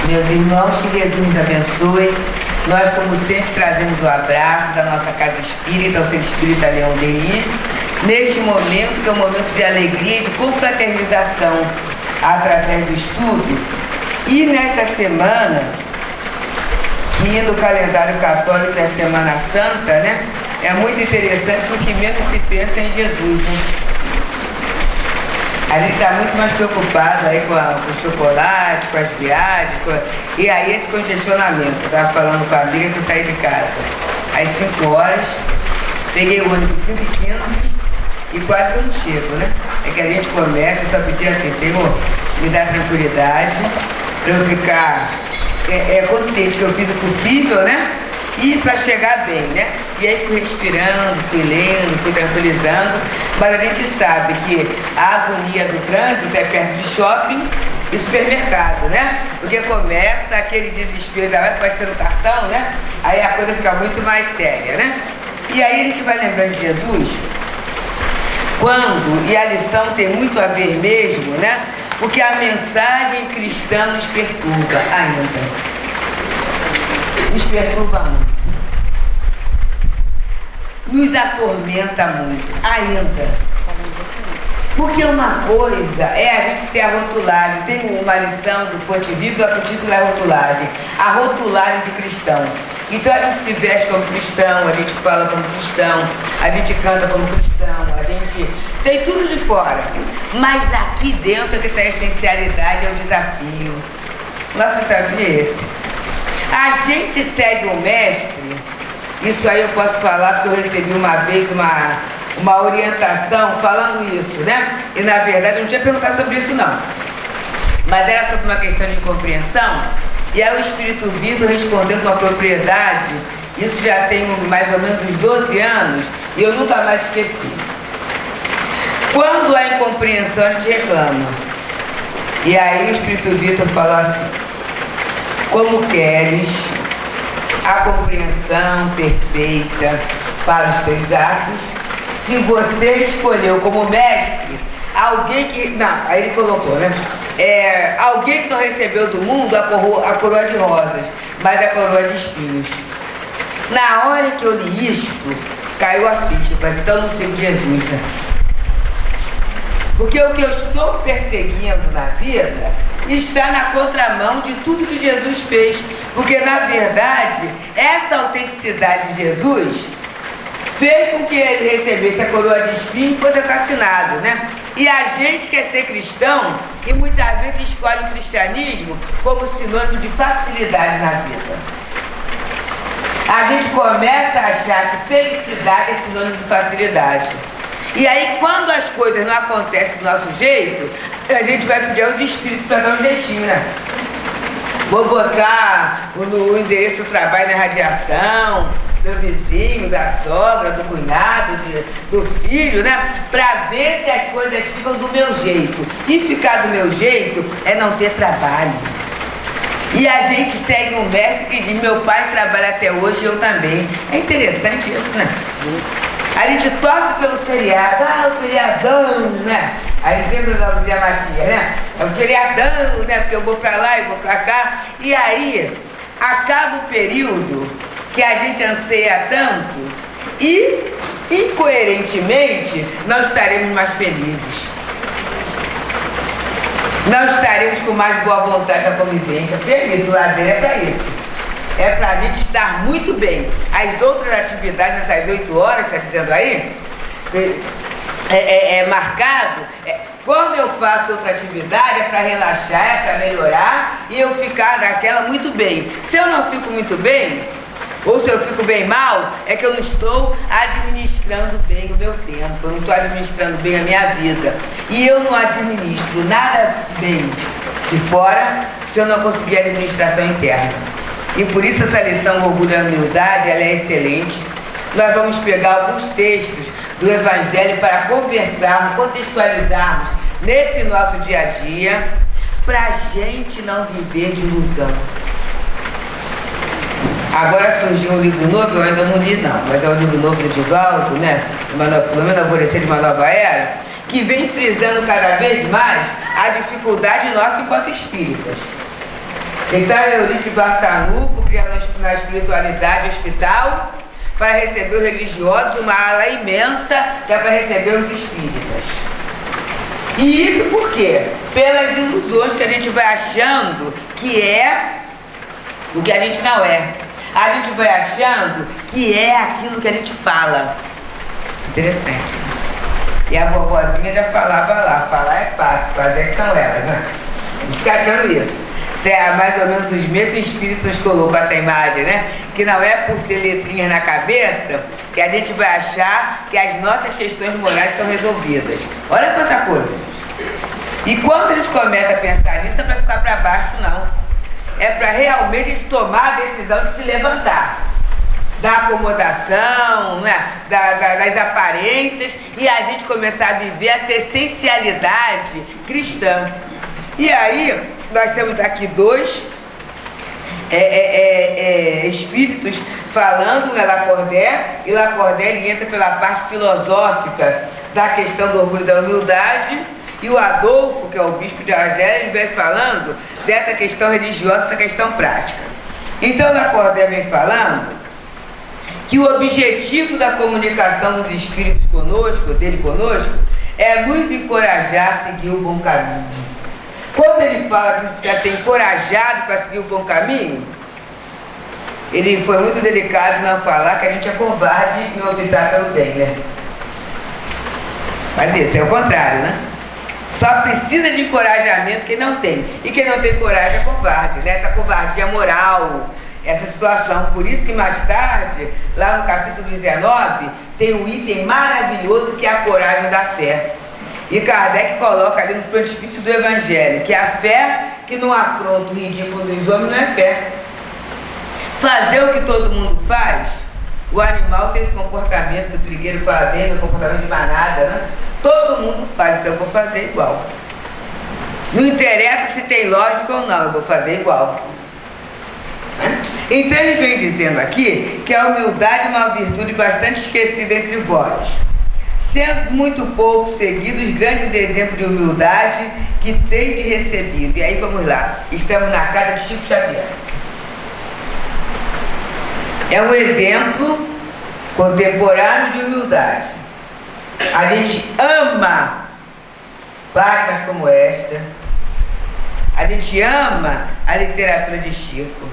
Meus irmãos, que Jesus nos abençoe. Nós, como sempre, trazemos o abraço da nossa Casa Espírita, o Centro Espírita Leão Denis, neste momento, que é um momento de alegria e de confraternização através do estudo. E nesta semana, que no calendário católico é a Semana Santa, né? É muito interessante porque menos se pensa em Jesus, né? A gente está muito mais preocupado aí com o chocolate, com as viagens, e aí esse congestionamento. Eu estava falando com a amiga que eu saí de casa às 5 horas, peguei o ônibus 5h15 e quase que eu não chego, né? É que a gente começa, eu só pedir assim, Senhor, me dá tranquilidade para eu ficar consciente que eu fiz o possível, né? E para chegar bem, né? E aí fui respirando, fui lendo, fui tranquilizando, mas a gente sabe que a agonia do trânsito é perto de shopping e supermercado, né? Porque começa aquele desespero, pode ser no cartão, né? Aí a coisa fica muito mais séria, né? E aí a gente vai lembrando de Jesus, quando, e a lição tem muito a ver mesmo, né? Porque a mensagem cristã nos perturba ainda. Nos perturba muito, nos atormenta muito, ainda. Porque uma coisa é a gente ter a rotulagem, tem uma lição do Fonte Viva, o título é rotulagem, a rotulagem de cristão. Então a gente se veste como cristão, a gente fala como cristão, a gente canta como cristão, a gente tem tudo de fora. Mas aqui dentro é que está a essencialidade, é o desafio. Nosso desafio é esse. A gente segue o mestre, isso aí eu posso falar porque eu recebi uma vez uma orientação falando isso, né? E na verdade eu não tinha perguntado sobre isso não. Mas era sobre uma questão de compreensão, e aí o Espírito Vitor respondendo com a propriedade, isso já tem mais ou menos uns 12 anos, e eu nunca mais esqueci. Quando há incompreensão a gente reclama. E aí o Espírito Vitor falou assim: como queres a compreensão perfeita para os teus atos, se você escolheu como mestre alguém que... Não, aí ele colocou, né? Alguém que não recebeu do mundo a coroa de rosas, mas a coroa de espinhos. Na hora que eu li isto, caiu a ficha, mas então não sigo Jesus, né? Porque o que eu estou perseguindo na vida está na contramão de tudo que Jesus fez. Porque, na verdade, essa autenticidade de Jesus fez com que ele recebesse a coroa de espinho e fosse assassinado, né? E a gente quer ser cristão e muitas vezes escolhe o cristianismo como sinônimo de facilidade na vida. A gente começa a achar que felicidade é sinônimo de facilidade. E aí, quando as coisas não acontecem do nosso jeito, a gente vai pedir aos espíritos para dar um jeitinho, né? Vou botar o endereço do trabalho na radiação, do vizinho, da sogra, do cunhado, do filho, né? Para ver se as coisas ficam do meu jeito. E ficar do meu jeito é não ter trabalho. E a gente segue um mestre que diz: meu pai trabalha até hoje e eu também. É interessante isso, né? A gente torce pelo feriado, o feriadão, né? A gente lembra da Luzia Matias, né? É o feriadão, né? Porque eu vou pra lá e vou pra cá. E aí, acaba o período que a gente anseia tanto e, incoerentemente, não estaremos mais felizes. Não estaremos com mais boa vontade da convivência. Porque é isso, o lazer é pra isso. É para a gente estar muito bem. As outras atividades, nessas 8 horas, está dizendo aí, marcado. Quando eu faço outra atividade é para relaxar, é para melhorar e eu ficar naquela muito bem. Se eu não fico muito bem, ou se eu fico bem mal, é que eu não estou administrando bem o meu tempo, eu não estou administrando bem a minha vida. E eu não administro nada bem de fora se eu não conseguir administração interna. E por isso essa lição Orgulho e Humildade, ela é excelente. Nós vamos pegar alguns textos do Evangelho para conversarmos, contextualizarmos nesse nosso dia a dia, para a gente não viver de ilusão. Agora surgiu um livro novo, eu ainda não li não, mas é o livro novo do Divaldo, né? Filomeno Alvorecer de uma Nova Era, que vem frisando cada vez mais a dificuldade nossa enquanto espíritas. Ele está reunido de Barçanufo, criando na espiritualidade hospital, para receber os religiosos, uma ala imensa, que é para receber os espíritas. E isso por quê? Pelas ilusões que a gente vai achando que é o que a gente não é. A gente vai achando que é aquilo que a gente fala. Interessante, né? E a vovozinha já falava lá, falar é fácil, fazer que são elas, né? Não fica achando isso. É mais ou menos os mesmos espíritos nos colocam essa imagem, né? Que não é por ter letrinhas na cabeça que a gente vai achar que as nossas questões morais estão resolvidas. Olha quanta coisa. E quando a gente começa a pensar nisso, não é para ficar para baixo, não. É para realmente a gente tomar a decisão de se levantar. Da acomodação, né? Das aparências, e a gente começar a viver essa essencialidade cristã. E aí, nós temos aqui dois espíritos falando, né, Lacordaire, e Lacordaire ele entra pela parte filosófica da questão do orgulho e da humildade, e o Adolfo, que é o bispo de Argélia, ele vem falando dessa questão religiosa, dessa questão prática. Então, Lacordaire vem falando que o objetivo da comunicação dos espíritos conosco, dele conosco, é nos encorajar a seguir o bom caminho. Quando ele fala que a gente precisa ser encorajado para seguir o bom caminho, ele foi muito delicado em não falar que a gente é covarde em optar pelo bem, né? Mas isso é o contrário, né? Só precisa de encorajamento quem não tem. E quem não tem coragem é covarde, né? Essa covardia moral, essa situação. Por isso que mais tarde, lá no capítulo 19, tem um item maravilhoso que é a coragem da fé. E Kardec coloca ali no frontispício do Evangelho que a fé que não afronta o ridículo dos homens não é fé. Fazer o que todo mundo faz, o animal tem esse comportamento que o trigueiro fala bem, o comportamento de manada, né? Todo mundo faz, então eu vou fazer igual. Não interessa se tem lógica ou não, eu vou fazer igual. Então ele vem dizendo aqui que a humildade é uma virtude bastante esquecida entre vós, sendo muito pouco seguidos os grandes exemplos de humildade que tem de recebido. E aí vamos lá, estamos na casa de Chico Xavier. É um exemplo contemporâneo de humildade. A gente ama páginas como esta, a gente ama a literatura de Chico,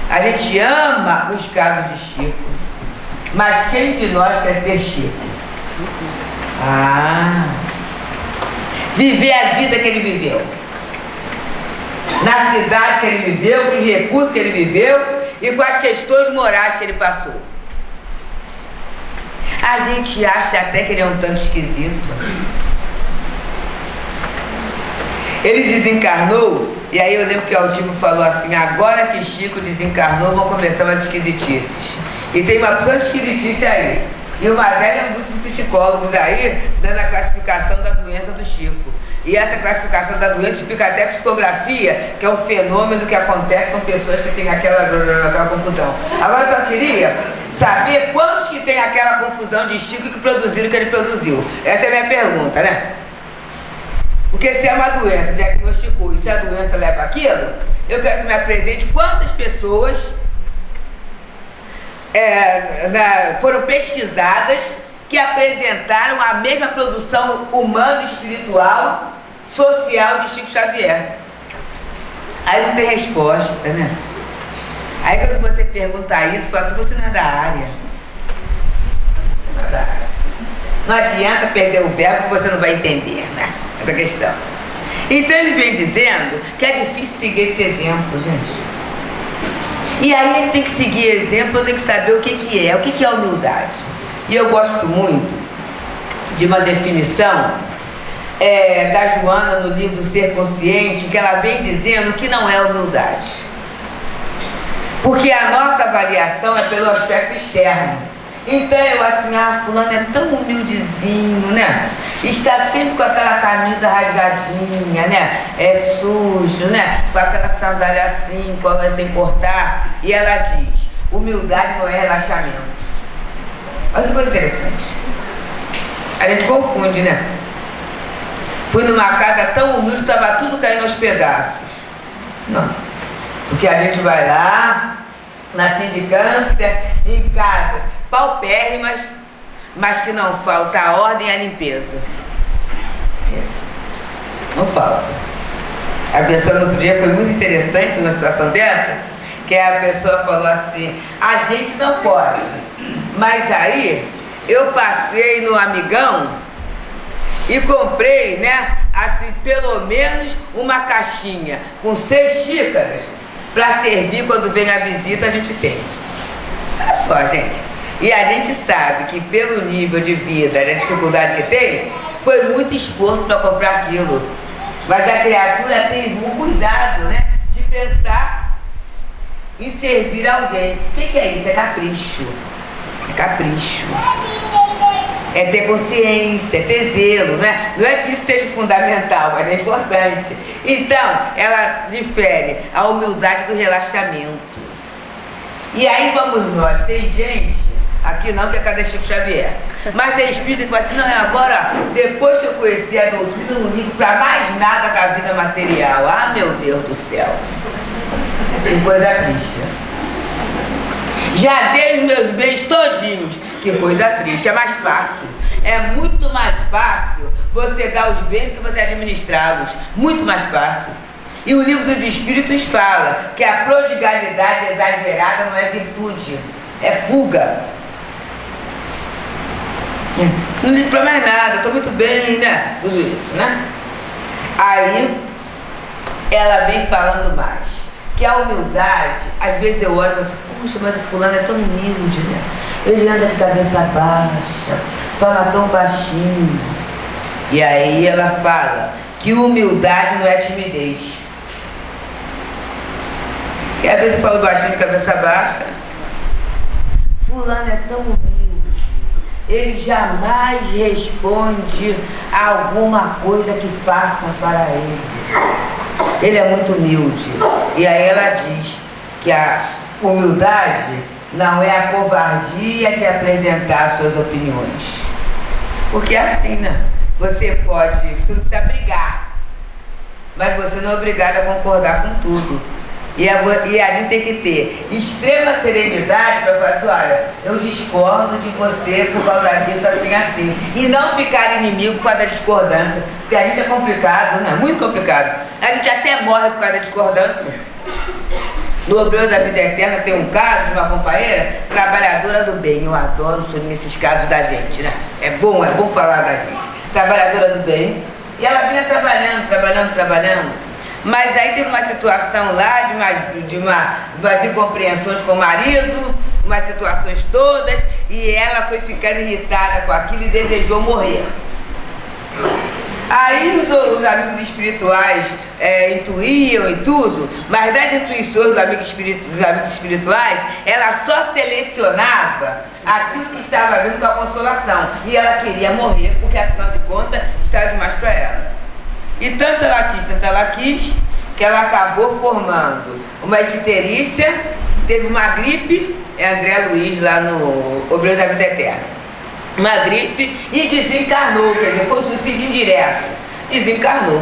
a gente ama os casos de Chico, mas quem de nós quer ser Chico? Viver a vida que ele viveu, na cidade que ele viveu, com os recursos que ele viveu e com as questões morais que ele passou. A gente acha até que ele é um tanto esquisito. Ele desencarnou, e aí eu lembro que o Altivo falou assim: agora que Chico desencarnou, vão começar umas esquisitices. E tem uma opção de esquisitice aí. E uma delas é muitos psicólogos aí dando a classificação da doença do Chico. E essa classificação da doença explica até a psicografia, que é um fenômeno que acontece com pessoas que têm aquela confusão. Agora eu só queria saber quantos que tem aquela confusão de Chico que produziram o que ele produziu. Essa é a minha pergunta, né? Porque se é uma doença, diagnosticou, e se a doença leva aquilo, eu quero que me apresente quantas pessoas foram pesquisadas que apresentaram a mesma produção humana, espiritual, social de Chico Xavier. Aí não tem resposta, né? Aí quando você perguntar isso, fala assim: você não é da área. Não é da área. Não adianta perder o verbo, você não vai entender, né? Essa questão. Então ele vem dizendo que é difícil seguir esse exemplo, gente. E aí a gente tem que seguir exemplo, tem que saber o que é a humildade. E eu gosto muito de uma definição da Joana no livro Ser Consciente, que ela vem dizendo que não é humildade. Porque a nossa avaliação é pelo aspecto externo. Então eu assim, fulano é tão humildezinho, né? Está sempre com aquela camisa rasgadinha, né? É sujo, né? Com aquela sandália assim, qual vai sem cortar. E ela diz: humildade não é relaxamento. Olha que coisa interessante. A gente confunde, né? Fui numa casa tão humilde que estava tudo caindo aos pedaços. Não. Porque a gente vai lá, na sindicância, em casas paupérrimas, mas que não falta a ordem e a limpeza. Isso. Não falta. A pessoa no outro dia foi muito interessante numa situação dessa, que a pessoa falou assim, a gente não pode. Mas aí eu passei no Amigão e comprei, né, assim, pelo menos uma caixinha com 6 xícaras para servir quando vem a visita, a gente tem. Olha só, gente. E a gente sabe que pelo nível de vida e a dificuldade que tem, foi muito esforço para comprar aquilo. Mas a criatura tem um cuidado, né, de pensar em servir alguém. O que é isso? É capricho. É capricho. É ter consciência, é ter zelo, né? Não é que isso seja fundamental, mas é importante. Então, ela difere a humildade do relaxamento. E aí vamos nós, tem gente, aqui não, que é cada Chico Xavier, mas tem espírito que fala assim, não, agora, depois que eu conheci a doutrina, eu não ligo pra mais nada com a vida material. Ah, meu Deus do céu. Que coisa triste. Já dei os meus bens todinhos. Que coisa triste, é mais fácil. É muito mais fácil você dar os bens do que você administrá-los. Muito mais fácil. E o livro dos Espíritos fala que a prodigalidade exagerada não é virtude, é fuga. Não ligo pra mais nada, estou muito bem, né? Tudo isso, né? Aí ela vem falando mais. Que a humildade, às vezes eu olho e falo assim, puxa, mas o fulano é tão humilde, né? Ele anda de cabeça baixa, fala tão baixinho. E aí ela fala que humildade não é timidez. Que às vezes eu falo baixinho de cabeça baixa. Fulano é tão humilde, ele jamais responde a alguma coisa que façam para ele. Ele é muito humilde. E aí ela diz que a humildade não é a covardia de apresentar suas opiniões. Porque é assim, né? Você não precisa brigar, mas você não é obrigado a concordar com tudo. E a gente tem que ter extrema serenidade para falar assim, olha, eu discordo de você por causa disso, assim. E não ficar inimigo por causa da discordância. Porque a gente é complicado, né? Muito complicado. A gente até morre por causa da discordância. No Obreiro da Vida Eterna tem um caso de uma companheira, trabalhadora do bem. Eu adoro nesses casos da gente, né? É bom falar da gente. Trabalhadora do bem. E ela vinha trabalhando. Mas aí teve uma situação lá de umas incompreensões com o marido, umas situações todas, e ela foi ficando irritada com aquilo e desejou morrer. Aí os amigos espirituais intuíam e tudo, mas das intuições dos amigos espirituais, ela só selecionava aquilo que estava vindo com a consolação. E ela queria morrer, porque afinal de contas estava demais para ela. E tanto ela quis, que ela acabou formando uma icterícia, teve uma gripe, é André Luiz lá no Obreiro da Vida Eterna. Uma gripe e desencarnou, quer dizer, foi um suicídio indireto. Desencarnou.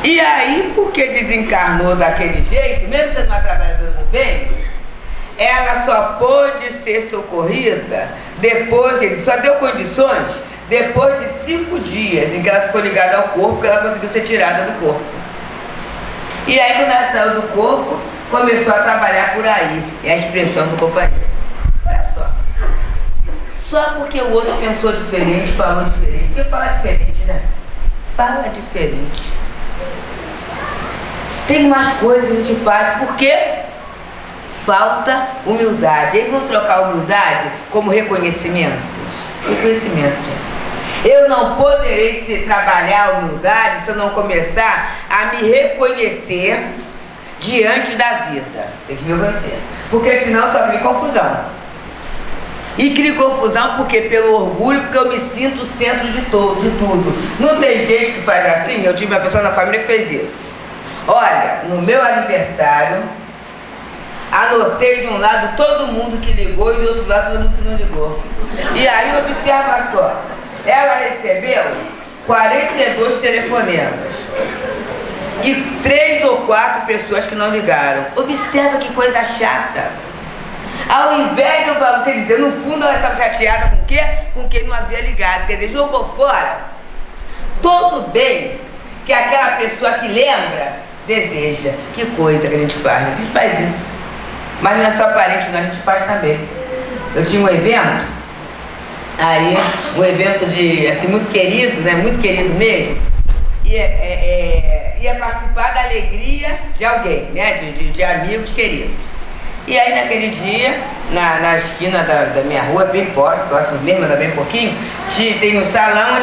E aí, porque desencarnou daquele jeito, mesmo sendo uma trabalhadora do bem, ela só pôde ser socorrida depois, só deu condições depois de 5 dias em que ela ficou ligada ao corpo, que ela conseguiu ser tirada do corpo. E aí, quando ela saiu do corpo, começou a trabalhar por aí. É a expressão do companheiro. Olha só. Só porque o outro pensou diferente, falou diferente. Porque fala diferente, né? Fala diferente. Tem umas coisas que a gente faz porque falta humildade. Aí vão trocar a humildade como reconhecimento. Reconhecimento, gente. Eu não poderei trabalhar a humildade se eu não começar a me reconhecer diante da vida. Tem que me reconhecer. Porque senão só cria confusão. E cria confusão porque pelo orgulho, porque eu me sinto o centro de tudo. Não tem gente que faz assim. Eu tive uma pessoa na família que fez isso. Olha, no meu aniversário, anotei de um lado todo mundo que ligou e do outro lado todo mundo que não ligou. E aí observa só. Ela recebeu 42 telefonemas. e 3 ou 4 pessoas que não ligaram. Observa que coisa chata. Ao invés de eu falar, quer dizer, no fundo ela estava chateada com o quê? Com quem não havia ligado. Quer dizer, jogou fora todo bem que aquela pessoa que lembra deseja. Que coisa que a gente faz, né? A gente faz isso. Mas não é só parente, não, a gente faz também. Eu tinha um evento, aí, um evento de, assim, muito querido, né? Muito querido mesmo. Ia participar da alegria de alguém, né? De amigos queridos. E aí naquele dia, na esquina da minha rua, bem próximo mesmo, anda bem pouquinho, tem um salão,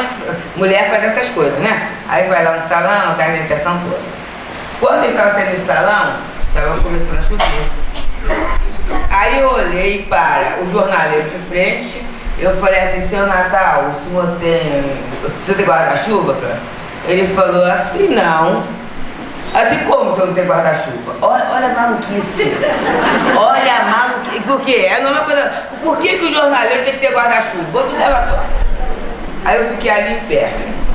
mulher faz essas coisas, né? Aí vai lá no salão, dá a alimentação toda. Quando eu estava saindo do salão, estava começando a chover. Aí eu olhei para o jornaleiro de frente, eu falei assim, seu Natal, o senhor tem guarda-chuva? Ele falou assim, não. Assim como você não tem guarda-chuva? Olha a maluquice. Olha a maluquice. Por quê? É a mesma coisa. Por que o jornaleiro tem que ter guarda-chuva? Observa só. Aí eu fiquei ali em pé.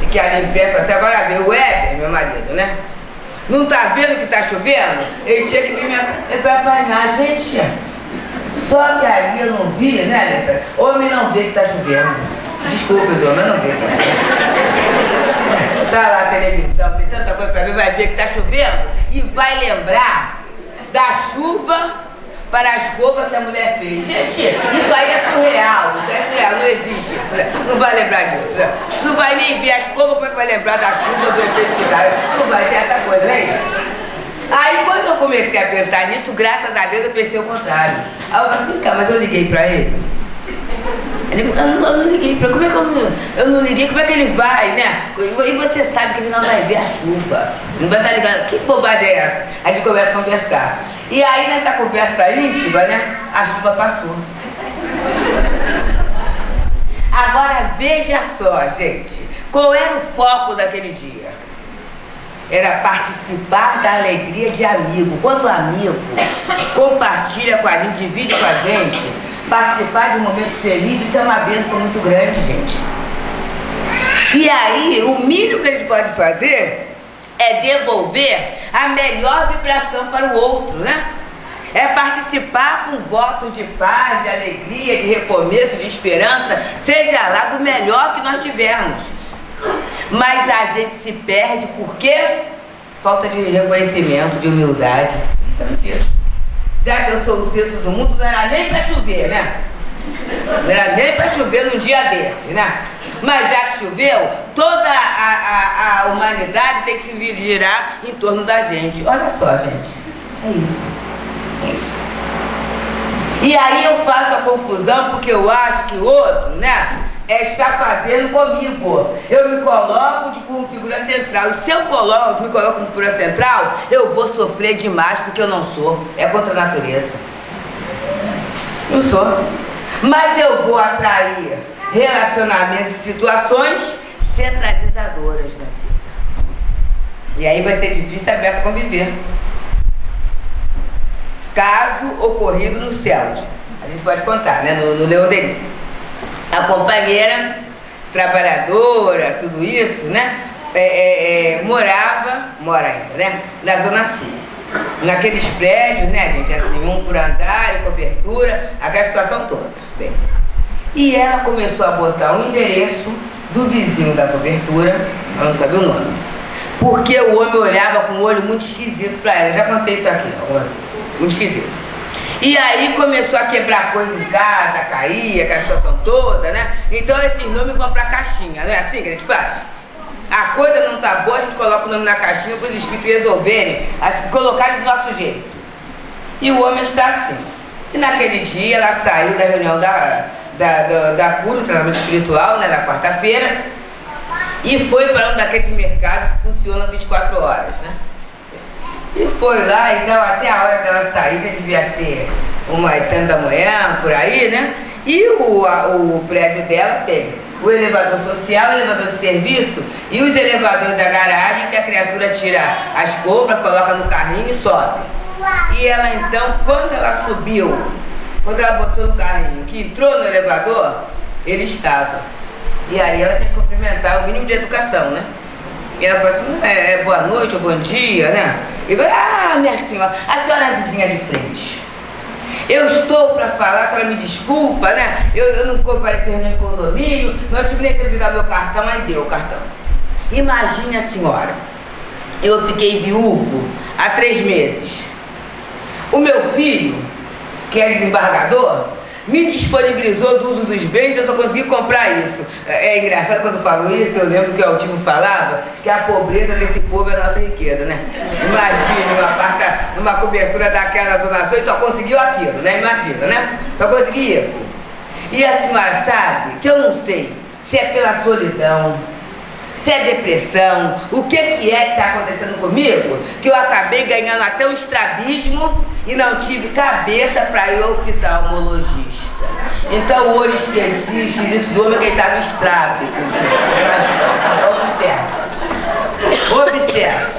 Falei assim, agora vê o Éder, meu marido, né? Não tá vendo que tá chovendo? Ele tinha que vir me apanhar, gente. Só que ali eu não vi, né? Homem não vê que tá chovendo. Desculpa, homem não vê que tá chovendo. Tá lá a televisão, tem tanta coisa pra ver, vai ver que tá chovendo e vai lembrar da chuva para a escova que a mulher fez. Gente, isso aí é surreal, não existe isso, não vai lembrar disso. Não vai nem ver a escova, como é que vai lembrar da chuva do efeito que dá? Não vai ter essa coisa, né? Aí quando eu comecei a pensar nisso, graças a Deus eu pensei o contrário. Aí eu falei, cara, mas eu liguei pra ele. Eu não liguei pra ele, como é que eu não liguei, como é que ele vai, né? E você sabe que ele não vai ver a chuva, não vai estar ligado, que bobagem é essa? A gente começa a conversar. E aí nessa conversa íntima, né, a chuva passou. Agora veja só, gente, qual era o foco daquele dia? Era participar da alegria de amigo. Quando o amigo compartilha com a gente, divide com a gente, participar de um momento feliz, isso é uma bênção muito grande, gente. E aí, o mínimo que a gente pode fazer é devolver a melhor vibração para o outro, né? É participar com votos de paz, de alegria, de recomeço, de esperança, seja lá do melhor que nós tivermos. Mas a gente se perde por quê? Falta de reconhecimento, de humildade. Justamente isso. Já que eu sou o centro do mundo, não era nem para chover, né? Não era nem para chover num dia desse, né? Mas já que choveu, toda a humanidade tem que se girar em torno da gente. Olha só, gente. É isso. É isso. E aí eu faço a confusão porque eu acho que o outro, né? Está fazendo comigo. Eu me coloco como figura central. E se eu me coloco como figura central, eu vou sofrer demais porque eu não sou. É contra a natureza. Não sou. Mas eu vou atrair relacionamentos e situações centralizadoras na vida. E aí vai ser difícil a Beça conviver. Caso ocorrido no céu. A gente pode contar, né? No Leão dele. A companheira, trabalhadora, tudo isso, né? Mora ainda, né? Na Zona Sul. Naqueles prédios, né, gente? Assim, um por andar, cobertura, aquela situação toda. Bem. E ela começou a botar o endereço do vizinho da cobertura, ela não sabia o nome. Porque o homem olhava com um olho muito esquisito pra ela. Já contei isso aqui, muito esquisito. E aí começou a quebrar coisas em casa, a cair, aquela situação toda, né? Então esses nomes vão pra caixinha, não é assim que a gente faz? A coisa não tá boa, a gente coloca o nome na caixinha para os espíritos resolverem, assim, colocarem do nosso jeito. E o homem está assim. E naquele dia ela saiu da reunião da cura, do tratamento espiritual, né, na quarta-feira, e foi para um daqueles mercados que funciona 24 horas, né? E foi lá, então até a hora dela sair, já devia ser uma tanto da manhã, por aí, né? E o prédio dela tem o elevador social, o elevador de serviço e os elevadores da garagem, que a criatura tira as compras, coloca no carrinho e sobe. E ela então, quando ela subiu, quando ela botou no carrinho, que entrou no elevador, ele estava. E aí ela tem que cumprimentar o mínimo de educação, né? E ela falou assim, boa noite ou bom dia, né? E falou, minha senhora, a senhora é a vizinha de frente. Eu estou para falar, a senhora me desculpa, né? Eu não compareci no condomínio, não tive nem tempo de dar meu cartão, aí deu o cartão. Imagine a senhora, eu fiquei viúvo há 3 meses. O meu filho, que é desembargador, me disponibilizou do uso dos bens, eu só consegui comprar isso. É engraçado quando eu falo isso, eu lembro que o Altivo falava que a pobreza desse povo é a nossa riqueza, né? Imagine numa cobertura daquela Zona Sul, só conseguiu aquilo, né? Imagina, né? Só consegui isso. E a senhora sabe que eu não sei se é pela solidão, se é depressão, o que está acontecendo comigo, que eu acabei ganhando até um estrabismo e não tive cabeça para ir ao oftalmologista. Então hoje esqueci o espírito do homem que estava estrábico. Observa.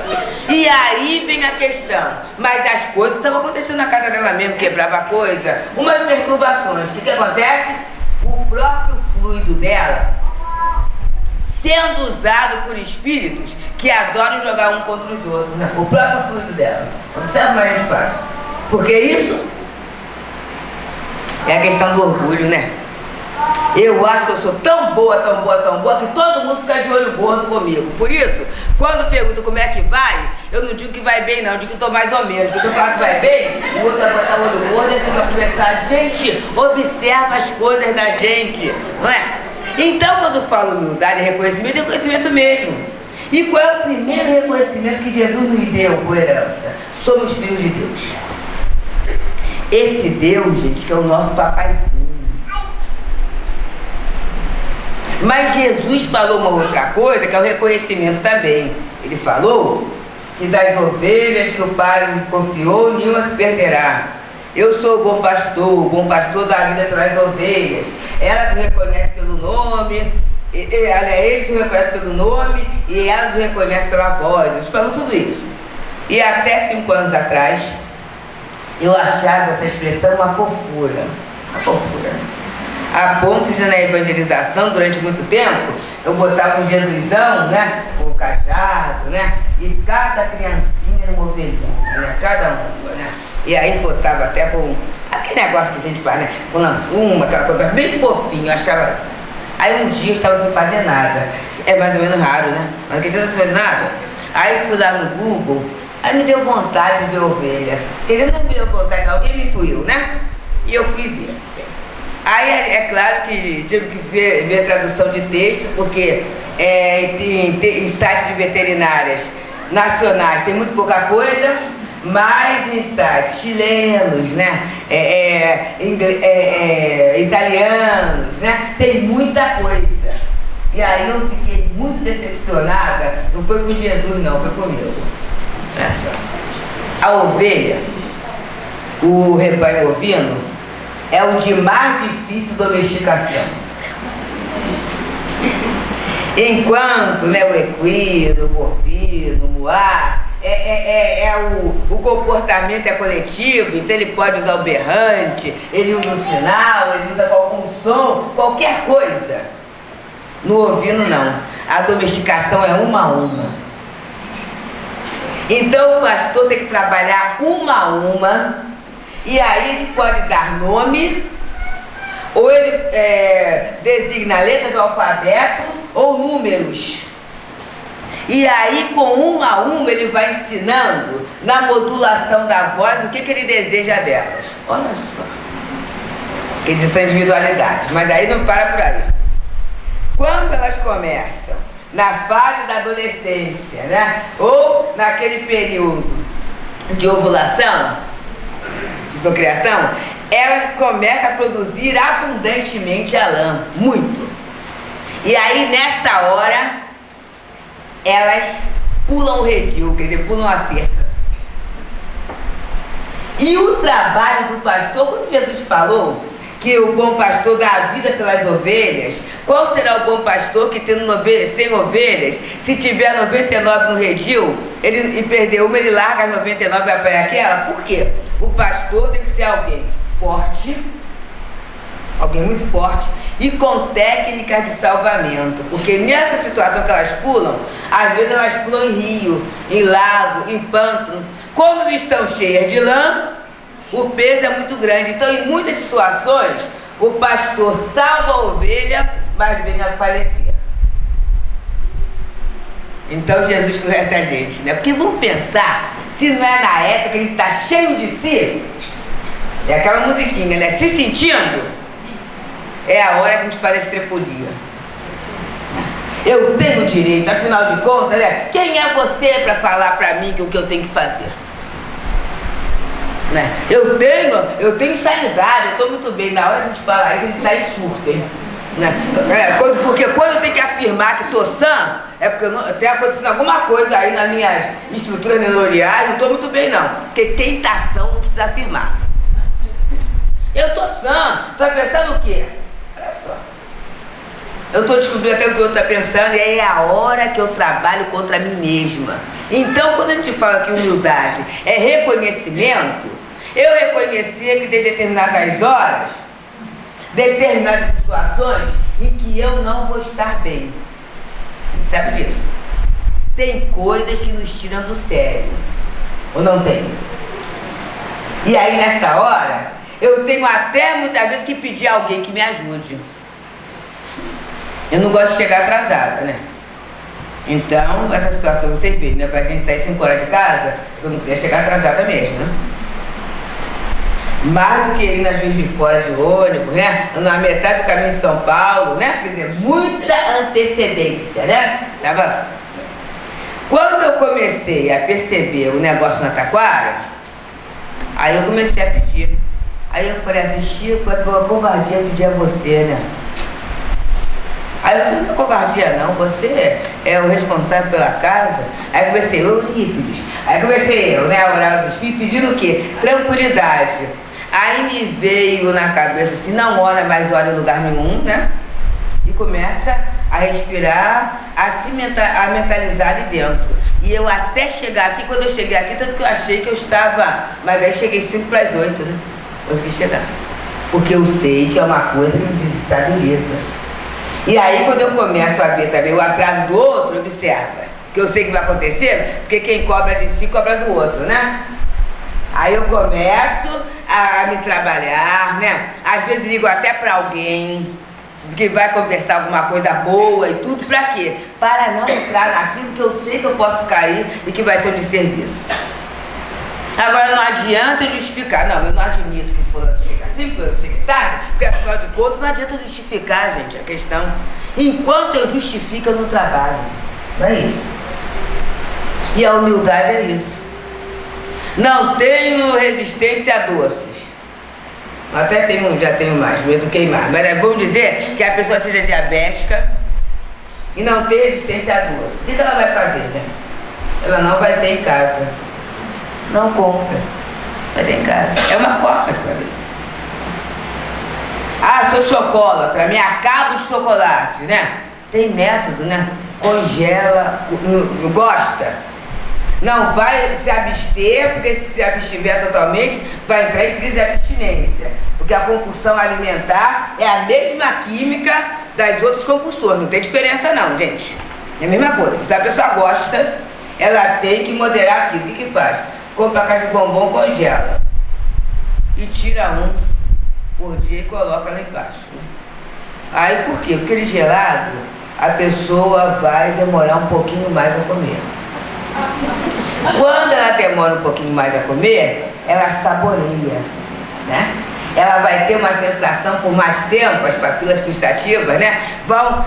E aí vem a questão, mas as coisas estavam acontecendo na casa dela mesmo, quebrava coisa, umas perturbações. O que acontece? O próprio fluido dela sendo usado por espíritos que adoram jogar um contra os outros, né? O próprio fluido dela. Observa como a gente faz. Porque isso é a questão do orgulho, né? Eu acho que eu sou tão boa, tão boa, tão boa, que todo mundo fica de olho gordo comigo. Por isso, quando pergunto como é que vai, eu não digo que vai bem não, eu digo que estou mais ou menos. Porque se eu falar que vai bem, o outro vai botar o olho gordo e vai conversar. Gente, observa as coisas da gente, não é? Então, quando eu falo humildade e reconhecimento, é reconhecimento mesmo. E qual é o primeiro reconhecimento que Jesus nos deu por herança? Somos filhos de Deus. Esse Deus, gente, que é o nosso papaizinho. Mas Jesus falou uma outra coisa, que é o reconhecimento também. Ele falou que das ovelhas que o Pai me confiou, nenhuma se perderá. Eu sou o bom pastor da vida pelas ovelhas. Ela te reconhece pelo nome, ele te reconhece pelo nome e ela te reconhece pela voz. Eles falam tudo isso. E até 5 anos atrás, eu achava essa expressão uma fofura. Uma fofura. A ponto de, na evangelização, durante muito tempo, eu botava um Jesusão, né? Com um cajado, né? E cada criancinha era uma ovelhinha, né? Cada uma, né? E aí botava até com aquele negócio que a gente faz, né? Com uma, aquela coisa bem fofinho, eu achava. Aí um dia eu estava sem fazer nada. É mais ou menos raro, né? Mas aquele dia eu não sem fazer nada. Aí fui lá no Google, aí me deu vontade de ver ovelha. Quer dizer, não me deu vontade, não, alguém me intuiu, né? E eu fui ver. Aí é claro que tive que ver tradução de texto, porque em sites de veterinárias nacionais tem muito pouca coisa, mas em sites chilenos, né, italianos, né, tem muita coisa. E aí eu fiquei muito decepcionada, não foi com Jesus não, foi comigo. A ovelha, o rebanho ovino, é o de mais difícil domesticação. Enquanto, né, o equino, o bovino, o moar, o comportamento é coletivo, então ele pode usar o berrante, ele usa o sinal, ele usa algum som, qualquer coisa. No ovino não, a domesticação é uma a uma. Então o pastor tem que trabalhar uma a uma. E aí ele pode dar nome, ou ele designa a letra do alfabeto, ou números. E aí, com uma a uma, ele vai ensinando, na modulação da voz, o que ele deseja delas. Olha só. Eles são individualidades, mas aí não para por aí. Quando elas começam, na fase da adolescência, né? Ou naquele período de ovulação, de procriação, elas começam a produzir abundantemente a lã, muito. E aí nessa hora elas pulam o redil, quer dizer, pulam a cerca. E o trabalho do pastor, quando Jesus falou que o bom pastor dá a vida pelas ovelhas, qual será o bom pastor que tendo 100 ovelhas, se tiver 99 no redil, e perder uma, ele larga as 99 e vai para aquela? Por quê? O pastor tem que ser alguém forte, alguém muito forte, e com técnicas de salvamento. Porque nessa situação que elas pulam, às vezes elas pulam em rio, em lago, em pântano. Como estão cheias de lã, o peso é muito grande. Então, em muitas situações, o pastor salva a ovelha, mas vem a falecer. Então, Jesus conhece a gente, né? Porque vamos pensar, se não é na época que ele está cheio de si, é aquela musiquinha, né? Se sentindo, é a hora que a gente faz a estrepulia. Eu tenho direito, afinal de contas, né? Quem é você para falar para mim o que eu tenho que fazer? Né? Eu tenho sanidade, eu estou muito bem. Na hora que a gente fala aí, a gente está em surto, hein? Né? Porque quando eu tenho que afirmar que estou sã, é porque tem acontecido alguma coisa aí nas minhas estruturas neuroniais, não estou muito bem não. Porque quem está sã não precisa afirmar. Eu estou sã, estou pensando o quê? Olha só. Eu estou descobrindo até o que o outro está pensando, e aí é a hora que eu trabalho contra mim mesma. Então, quando a gente fala que humildade é reconhecimento, eu reconhecer que tem determinadas horas, determinadas situações em que eu não vou estar bem. Você sabe disso? Tem coisas que nos tiram do sério. Ou não tem? E aí, nessa hora, eu tenho até muitas vezes que pedir a alguém que me ajude. Eu não gosto de chegar atrasada, né? Então, essa situação vocês viram, né? Pra gente sair 5 horas de casa, eu não queria chegar atrasada mesmo, né? Mais do que ir nas Juiz de Fora de ônibus, né? Na metade do caminho de São Paulo, né? Quer dizer, muita antecedência, né? Tava lá. Quando eu comecei a perceber o negócio na Taquara, aí eu comecei a pedir. Aí eu falei assim, Chico, é uma covardia pedir a você, né? Aí eu falei, não é covardia não, você é o responsável pela casa. Aí comecei, Eurípides. Aí comecei eu, né, a orar dos filhos, pedindo o quê? Tranquilidade. Aí me veio na cabeça assim, não ora mais ora em lugar nenhum, né? E começa a respirar, a mentalizar ali dentro. E eu até chegar aqui, quando eu cheguei aqui, tanto que eu achei que eu estava, mas aí cheguei 5 para as 8, né? Consegui chegar. Porque eu sei que é uma coisa que me desestabiliza. E aí quando eu começo a ver também o atraso do outro, observa, que eu sei que vai acontecer, porque quem cobra de si, cobra do outro, né? Aí eu começo a me trabalhar, né? Às vezes ligo até para alguém que vai conversar alguma coisa boa e tudo, pra quê? Para não entrar naquilo que eu sei que eu posso cair e que vai ser um desserviço. Agora não adianta justificar, não, eu não admito que fulano chega assim, fulano chega tarde, porque afinal de contas não adianta justificar, gente, a questão. Enquanto eu justifico, eu não trabalho. Não é isso? E a humildade é isso. Não tenho resistência a doces. Até tenho, já tenho mais, me eduquei mais. Mas vamos dizer que a pessoa seja diabética e não tem resistência a doce. O que ela vai fazer, gente? Ela não vai ter em casa. Não compra. Vai ter em casa. É uma forma de fazer isso. Ah, sou chocolatra, me acabo de chocolate, né? Tem método, né? Congela, gosta. Não vai se abster, porque se abstiver totalmente, vai entrar em crise de abstinência. Porque a compulsão alimentar é a mesma química das outras compulsões. Não tem diferença não, gente. É a mesma coisa. Se a pessoa gosta, ela tem que moderar aquilo. O que faz? Compra a caixa de bombom, congela. E tira um por dia e coloca lá embaixo. Aí por quê? Porque ele gelado, a pessoa vai demorar um pouquinho mais a comer. Quando ela demora um pouquinho mais a comer, ela saboreia, né? Ela vai ter uma sensação por mais tempo, as papilas gustativas, né? Vão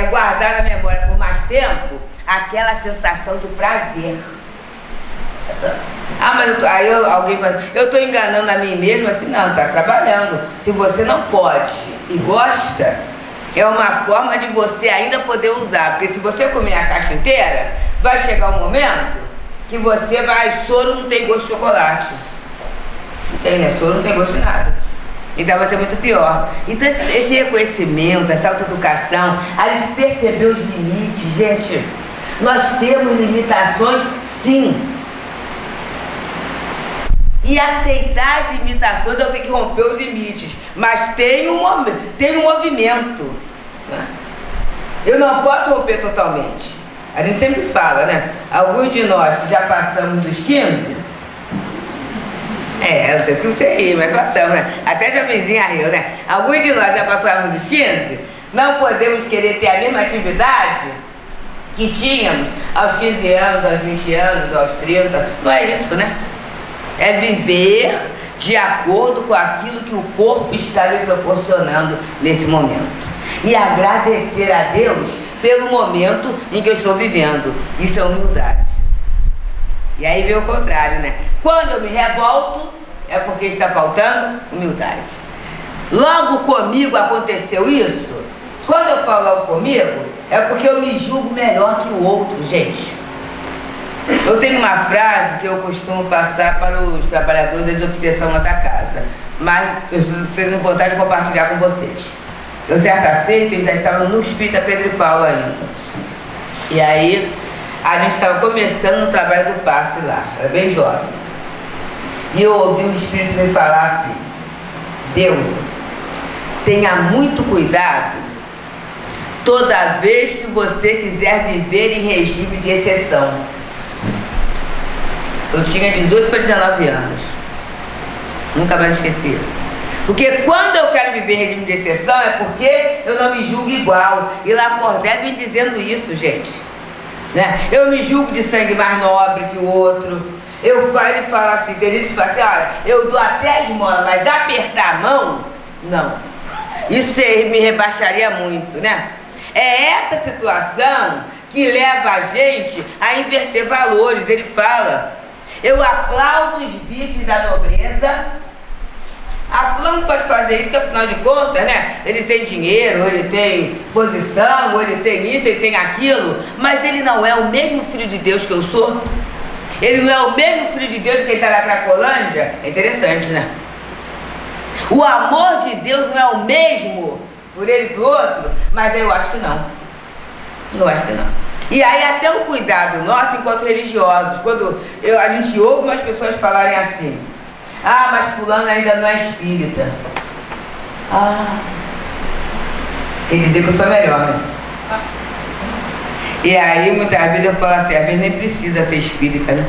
guardar na memória por mais tempo aquela sensação de prazer. Ah, mas alguém fala, eu estou enganando a mim mesmo, assim, não, está trabalhando. Se você não pode e gosta, é uma forma de você ainda poder usar, porque se você comer a caixa inteira, vai chegar um momento que você vai, soro não tem gosto de chocolate. Não tem, né? Soro não tem gosto de nada. Então vai ser muito pior. Então esse reconhecimento, essa autoeducação, a gente perceber os limites, gente, nós temos limitações sim. E aceitar as limitações, eu tenho que romper os limites. Mas tem um movimento, né? Eu não posso romper totalmente. A gente sempre fala, né? Alguns de nós que já passamos dos 15, eu sei que você ri, mas passamos, né? Até a jovenzinha riu, né? Alguns de nós já passamos dos 15, não podemos querer ter a mesma atividade que tínhamos aos 15 anos, aos 20 anos, aos 30. Não é isso, né? É viver de acordo com aquilo que o corpo está me proporcionando nesse momento. E agradecer a Deus pelo momento em que eu estou vivendo. Isso é humildade. E aí vem o contrário, né? Quando eu me revolto, é porque está faltando humildade. Logo comigo aconteceu isso. Quando eu falo logo comigo, é porque eu me julgo melhor que o outro, gente. Eu tenho uma frase que eu costumo passar para os trabalhadores da obsessão lá da casa, mas eu estou tendo vontade de compartilhar com vocês. Eu, certa feita, ainda estava no Núcleo Espírita Pedro e Paulo ainda. E aí, a gente estava começando no trabalho do passe lá, era bem jovem. E eu ouvi o Espírito me falar assim: Deus, tenha muito cuidado toda vez que você quiser viver em regime de exceção. Eu tinha de 18 para 19 anos. Nunca mais esqueci isso. Porque quando eu quero viver em regime de exceção é porque eu não me julgo igual. E Lacordaire vem dizendo isso, gente. Né? Eu me julgo de sangue mais nobre que o outro. Ele fala assim, tem gente que fala assim, olha, eu dou até a esmola, mas apertar a mão, não. Isso me rebaixaria muito, né? É essa situação que leva a gente a inverter valores. Ele fala: eu aplaudo os vícios da nobreza. A fulano pode fazer isso, porque afinal de contas, né? Ele tem dinheiro, ou ele tem posição, ou ele tem isso, ele tem aquilo. Mas ele não é o mesmo filho de Deus que eu sou. Ele não é o mesmo filho de Deus que ele está na Cracolândia. É interessante, né? O amor de Deus não é o mesmo por ele e pro outro, mas eu acho que não. Eu acho que não. E aí até o cuidado nosso enquanto religiosos, quando a gente ouve umas pessoas falarem assim: ah, mas fulano ainda não é espírita. Ah, quer dizer que eu sou melhor, né? E aí muitas vezes eu falo assim, às vezes nem precisa ser espírita, né?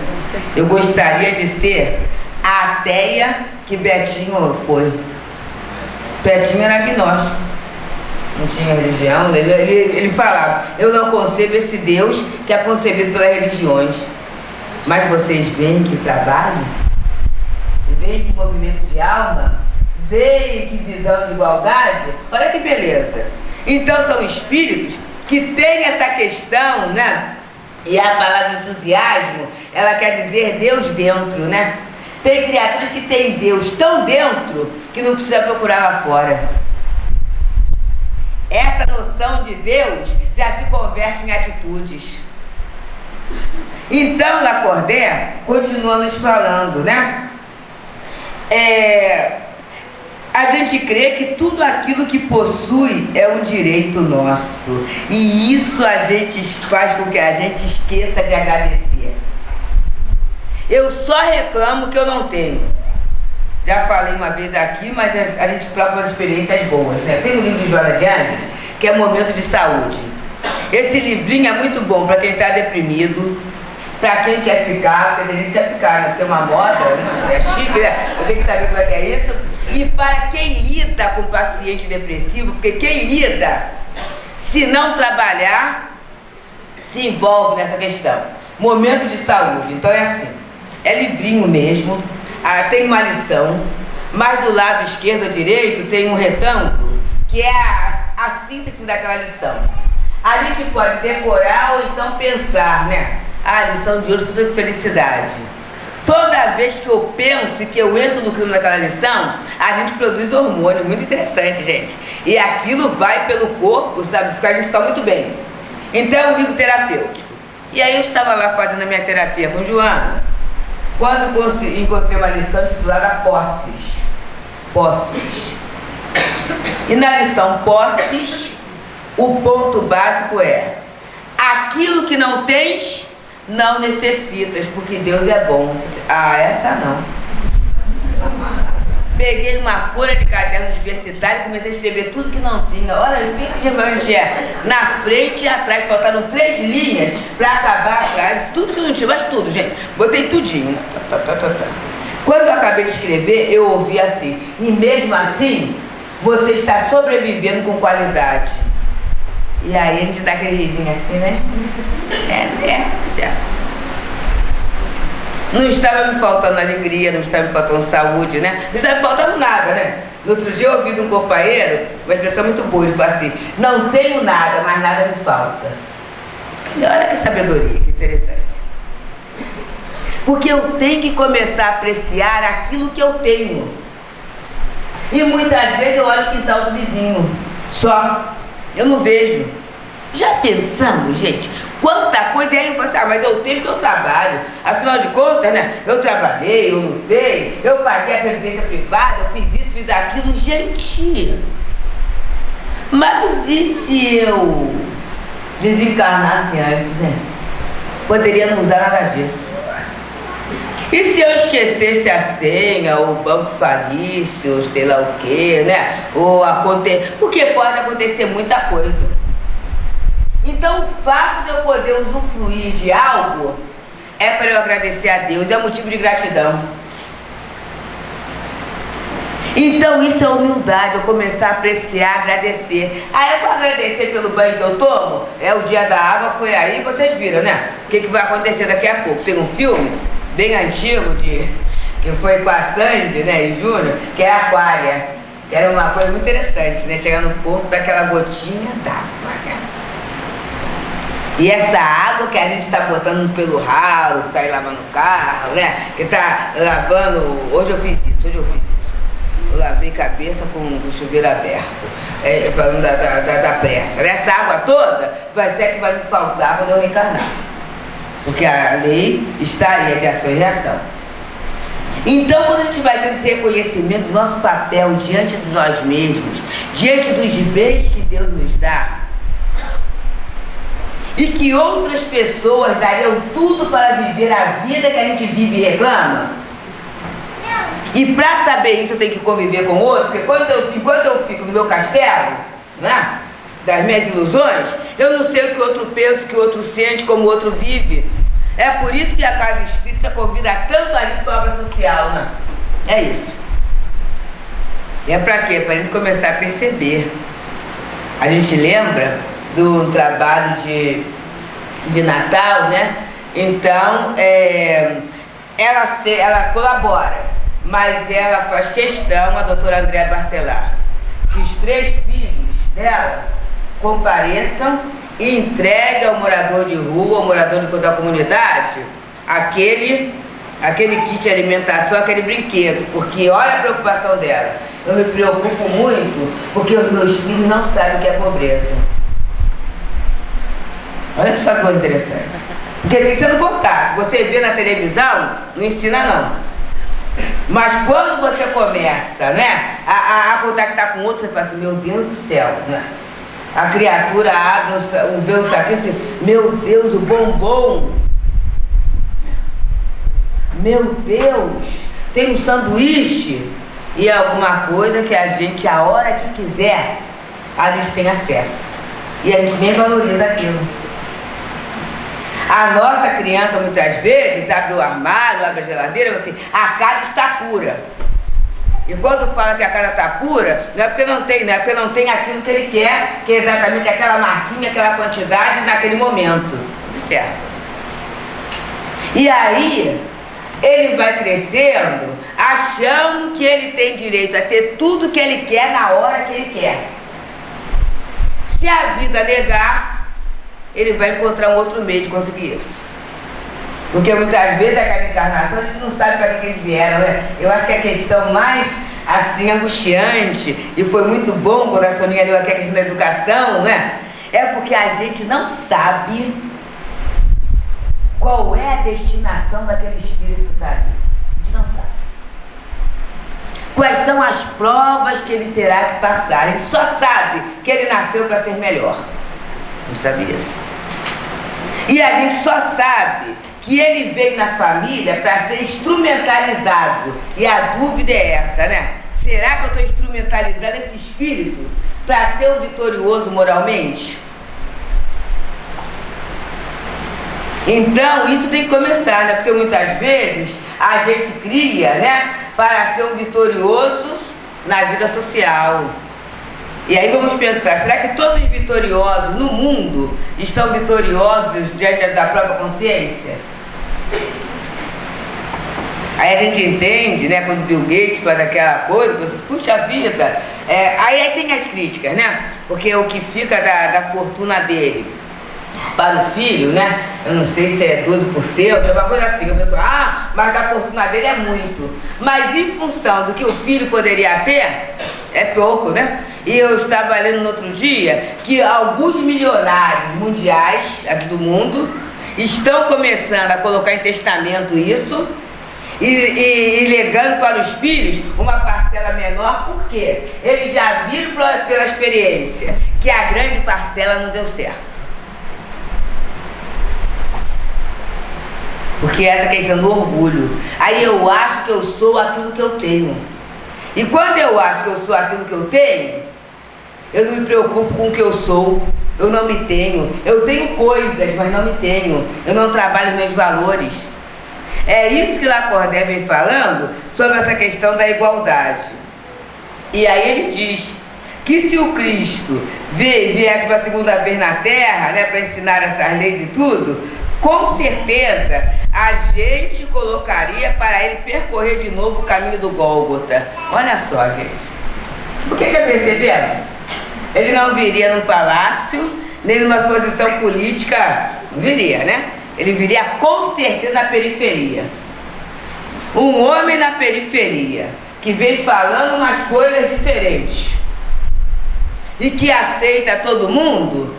Eu gostaria de ser a ateia que Betinho foi. Betinho era agnóstico, não tinha religião. Ele falava: eu não concebo esse Deus que é concebido pelas religiões. Mas vocês veem que trabalho? Veem que movimento de alma? Veem que visão de igualdade? Olha que beleza. Então são espíritos que têm essa questão, né? E a palavra entusiasmo, ela quer dizer Deus dentro, né? Tem criaturas que têm Deus tão dentro que não precisa procurar lá fora. Essa noção de Deus já se converte em atitudes. Então, Lacordaire continua nos falando, né? A gente crê que tudo aquilo que possui é um direito nosso. E isso a gente faz com que a gente esqueça de agradecer. Eu só reclamo que eu não tenho. Já falei uma vez aqui, mas a gente troca umas experiências boas, né? Tem um livro de Joana de Anjos, que é Momento de Saúde. Esse livrinho é muito bom para quem está deprimido, para quem quer ficar, porque tem gente que quer ficar, né? Tem uma moda, né? É chique, né? Eu tenho que saber como é que é isso. E para quem lida com paciente depressivo, porque quem lida, se não trabalhar, se envolve nessa questão. Momento de Saúde. Então é assim, é livrinho mesmo, tem uma lição, mas do lado esquerdo ou direito tem um retângulo, que é a síntese daquela lição. A gente pode decorar ou então pensar, né? A lição de hoje foi sobre felicidade. Toda vez que eu penso que eu entro no clima daquela lição, a gente produz hormônio, muito interessante, gente. E aquilo vai pelo corpo, sabe? A gente fica muito bem. Então é um livro terapêutico. E aí eu estava lá fazendo a minha terapia com Joana, quando encontrei uma lição titulada Posses. Posses. E na lição Posses, o ponto básico é: aquilo que não tens, não necessitas, porque Deus é bom. Ah, essa não. Peguei uma folha de caderno universitário e comecei a escrever tudo que não tinha. Olha, onde é? Na frente e atrás, faltaram 3 linhas para acabar atrás. Tudo que não tinha, mas tudo, gente. Botei tudinho. Quando eu acabei de escrever, eu ouvi assim: e mesmo assim, você está sobrevivendo com qualidade. E aí a gente dá aquele risinho assim, né? Certo. Não estava me faltando alegria, não estava me faltando saúde, né? Não estava me faltando nada, né? No outro dia eu ouvi de um companheiro uma expressão muito boa, ele falou assim: não tenho nada, mas nada me falta. Olha que sabedoria, que interessante. Porque eu tenho que começar a apreciar aquilo que eu tenho. E muitas vezes eu olho o quintal do vizinho, só. Eu não vejo. Já pensamos, gente? Quanta coisa. E aí eu falo assim: mas eu tenho que eu trabalho. Afinal de contas, né? Eu trabalhei, eu lutei, eu paguei a previdência privada, eu fiz isso, fiz aquilo. Gente, mas e se eu desencarnasse antes, né? Poderia não usar nada disso. E se eu esquecesse a senha, ou o banco falisse, ou sei lá o que, né? Porque pode acontecer muita coisa. Então o fato de eu poder usufruir de algo é para eu agradecer a Deus, é um motivo de gratidão. Então isso é humildade, eu começar a apreciar, agradecer. Eu vou agradecer pelo banho que eu tomo, o dia da água, foi aí, vocês viram, né? O que vai acontecer daqui a pouco? Tem um filme bem antigo, que foi com a Sandy, né, e Júnior, que é a Aquária. Era uma coisa muito interessante, né? Chegar no ponto daquela gotinha d'água, né? E essa água que a gente está botando pelo ralo, que está aí lavando o carro, né? Que está lavando... Hoje eu fiz isso. Eu lavei cabeça com o chuveiro aberto. Falando da pressa. Essa água toda vai ser a que vai me faltar quando eu reencarnar. Porque a lei estaria de ação e reação. Então, quando a gente vai tendo esse reconhecimento do nosso papel diante de nós mesmos, diante dos bens que Deus nos dá, e que outras pessoas dariam tudo para viver a vida que a gente vive e reclama. E para saber isso eu tenho que conviver com outro, porque enquanto eu fico no meu castelo, né, das minhas ilusões, eu não sei o que o outro pensa, o que o outro sente, como o outro vive. É por isso que a Casa Espírita convida tanto a gente para a obra social, né? É isso. E é para quê? Para a gente começar a perceber. A gente lembra do trabalho de Natal, né? Então, ela colabora, mas ela faz questão, a doutora Andréa Barcelar, que os 3 filhos dela compareçam e entreguem ao morador de rua, ao morador da comunidade, aquele kit de alimentação, aquele brinquedo, porque olha a preocupação dela. Eu me preocupo muito porque os meus filhos não sabem o que é pobreza. Olha só que coisa interessante. Porque tem que ser no contato. Você vê na televisão, não ensina não. Mas quando você começa, né, a contactar com outro, você fala assim: meu Deus do céu, né? A criatura abre vê o saquinho assim: meu Deus, o bombom. Meu Deus, tem um sanduíche. E é alguma coisa que a gente, a hora que quiser, a gente tem acesso. E a gente nem valoriza aquilo. A nossa criança, muitas vezes, abre o armário, abre a geladeira e fala assim: a casa está pura. E quando fala que a casa está pura, não é porque não tem, aquilo que ele quer, que é exatamente aquela marquinha, aquela quantidade naquele momento. Certo? E aí, ele vai crescendo, achando que ele tem direito a ter tudo que ele quer na hora que ele quer. Se a vida negar, ele vai encontrar um outro meio de conseguir isso. Porque muitas vezes aquela encarnação a gente não sabe para que eles vieram, né? Eu acho que a questão mais assim angustiante, e foi muito bom quando a Soninha deu aqui a questão da educação, né? É porque a gente não sabe qual é a destinação daquele espírito que está ali. A gente não sabe. Quais são as provas que ele terá que passar. A gente só sabe que ele nasceu para ser melhor. Não sabia isso. E a gente só sabe que ele veio na família para ser instrumentalizado. E a dúvida é essa, né? Será que eu estou instrumentalizando esse espírito para ser um vitorioso moralmente? Então, isso tem que começar, né? Porque muitas vezes a gente cria, né, para ser um vitorioso na vida social. E aí vamos pensar, será que todos os vitoriosos no mundo estão vitoriosos diante da própria consciência? Aí a gente entende, né, quando Bill Gates faz aquela coisa, puxa vida, aí tem as críticas, né? Porque o que fica da fortuna dele para o filho, né? Eu não sei se é 12%, é uma coisa assim, a pessoa, mas a fortuna dele é muito. Mas em função do que o filho poderia ter, é pouco, né? E eu estava lendo no outro dia que alguns milionários mundiais aqui do mundo estão começando a colocar em testamento isso e legando para os filhos uma parcela menor, porque eles já viram pela experiência que a grande parcela não deu certo. Porque essa questão do orgulho. Aí eu acho que eu sou aquilo que eu tenho. E quando eu acho que eu sou aquilo que eu tenho, eu não me preocupo com o que eu sou. Eu não me tenho. Eu tenho coisas, mas não me tenho. Eu não trabalho meus valores. É isso que Lacordaire vem falando sobre essa questão da igualdade. E aí ele diz que se o Cristo viesse pela segunda vez na Terra, né, para ensinar essas leis e tudo, com certeza a gente colocaria para ele percorrer de novo o caminho do Gólgota. Olha só, gente. O que está percebendo? Ele não viria num palácio, nem numa posição política, não viria, né? Ele viria com certeza na periferia. Um homem na periferia, que vem falando umas coisas diferentes e que aceita todo mundo,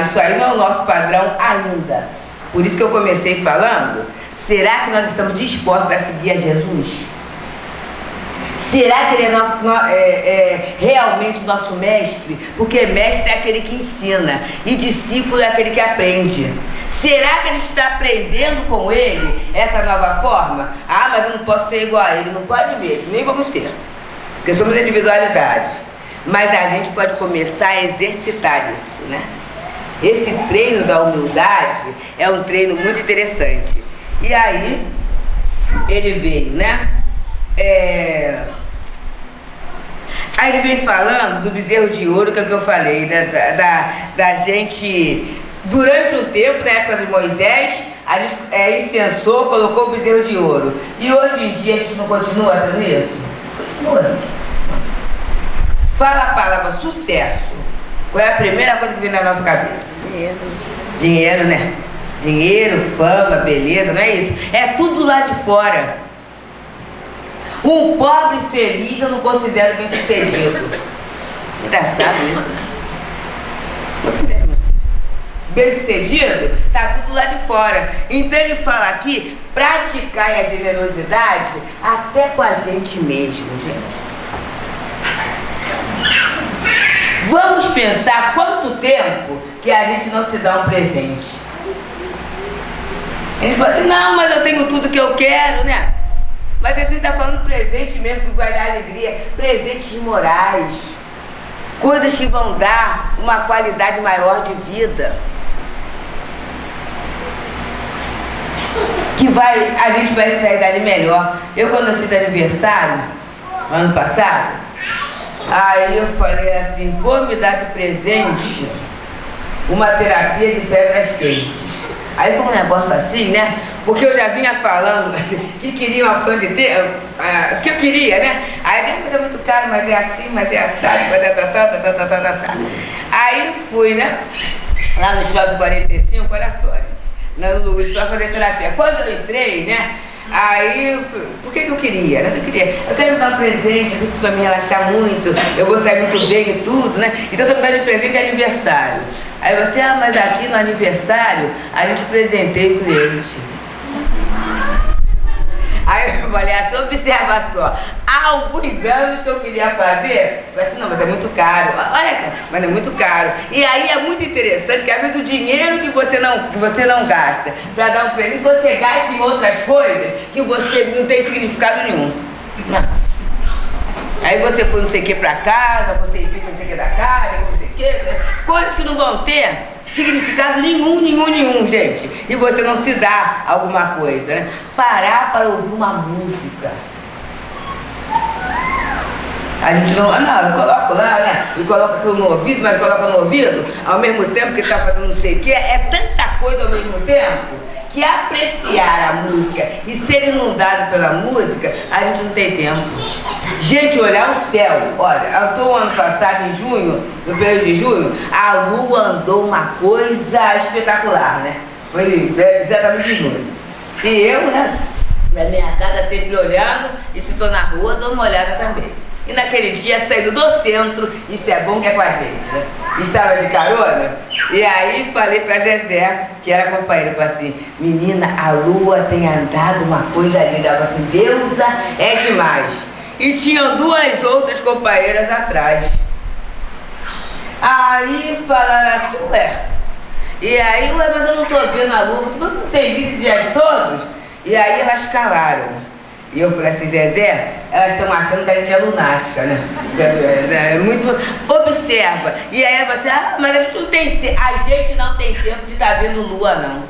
isso aí não é o nosso padrão ainda. Por isso que eu comecei falando, será que nós estamos dispostos a seguir a Jesus? Será que ele é realmente nosso mestre? Porque mestre é aquele que ensina e discípulo é aquele que aprende. Será que ele está aprendendo com ele essa nova forma? Mas eu não posso ser igual a ele. Não pode mesmo, nem vamos ter. Porque somos individualidades. Mas a gente pode começar a exercitar isso, né? Esse treino da humildade é um treino muito interessante. E aí, ele veio, né? Aí ele vem falando do bezerro de ouro, que é o que eu falei, né? Da gente, durante um tempo, na época de Moisés, a gente incensou, colocou o bezerro de ouro. E hoje em dia a gente não continua fazendo isso? Continua. Fala a palavra sucesso. Qual é a primeira coisa que vem na nossa cabeça? Dinheiro. Dinheiro, né? Dinheiro, fama, beleza, não é isso? É tudo lá de fora. Um pobre feliz eu não considero bem sucedido. Engraçado isso, né? Considero bem sucedido, tá tudo lá de fora. Então ele fala aqui, praticar a generosidade até com a gente mesmo, gente. Vamos pensar quanto tempo que a gente não se dá um presente. Ele fala assim, não, mas eu tenho tudo que eu quero, né? Mas ele está falando presente mesmo que vai dar alegria. Presentes morais. Coisas que vão dar uma qualidade maior de vida. Que a gente vai sair dali melhor. Eu quando eu fiz aniversário, ano passado, aí eu falei assim, vou me dar de presente uma terapia de pedras quentes. Aí foi um negócio assim, né? Porque eu já vinha falando assim, que queria uma opção de ter, que eu queria, né? Aí tem coisa muito cara, mas é assim, mas é assado, mas é Aí fui, né? Lá no Shopping 45, olha só, gente. No Luiz, para fazer terapia. Quando eu entrei, né? Aí, por que eu queria? Né? Eu quero me dar um presente, isso vai me relaxar muito, eu vou sair muito bem e tudo, né? Então eu tô me dando de presente de aniversário. Aí você, mas aqui no aniversário a gente presenteia o cliente. Aí mulher assim, observa só. Há alguns anos que eu queria fazer, eu falei assim, não, mas é muito caro. Olha, mas é muito caro. E aí é muito interessante que às vezes o dinheiro que você não gasta para dar um presente, você gasta em outras coisas que você não tem significado nenhum. Não. Aí você põe não sei o que pra casa, você fica não sei o que da casa, não sei o que, coisas que não vão ter significado nenhum, gente. E você não se dá alguma coisa, né? Parar para ouvir uma música. A gente não, eu coloco lá, né? E coloco aquilo no ouvido, mas coloca no ouvido, ao mesmo tempo que está fazendo não sei o que, é tanta coisa ao mesmo tempo, que apreciar a música e ser inundado pela música, a gente não tem tempo. Gente, olhar o céu, olha, eu estou ano passado, em junho, no período de junho, a lua andou uma coisa espetacular, né? Foi exatamente em junho. E eu, né, na minha casa sempre olhando, e se estou na rua, dou uma olhada também. E naquele dia, saindo do centro, isso é bom que é com a gente, né? Estava de carona, e aí falei pra Zezé, que era companheira, falei assim, menina, a lua tem andado uma coisa linda. Ela falou assim, Deusa, é demais. E tinham duas outras companheiras atrás. Aí falaram assim, ué. E aí, mas eu não tô vendo a lua, você não tem visto dias todos? E aí elas calaram. E eu falei assim, Zezé, elas estão achando que a gente é lunática, né? É muito... Observa. E aí ela falou assim, mas a gente não tem tempo de estar vendo lua, não.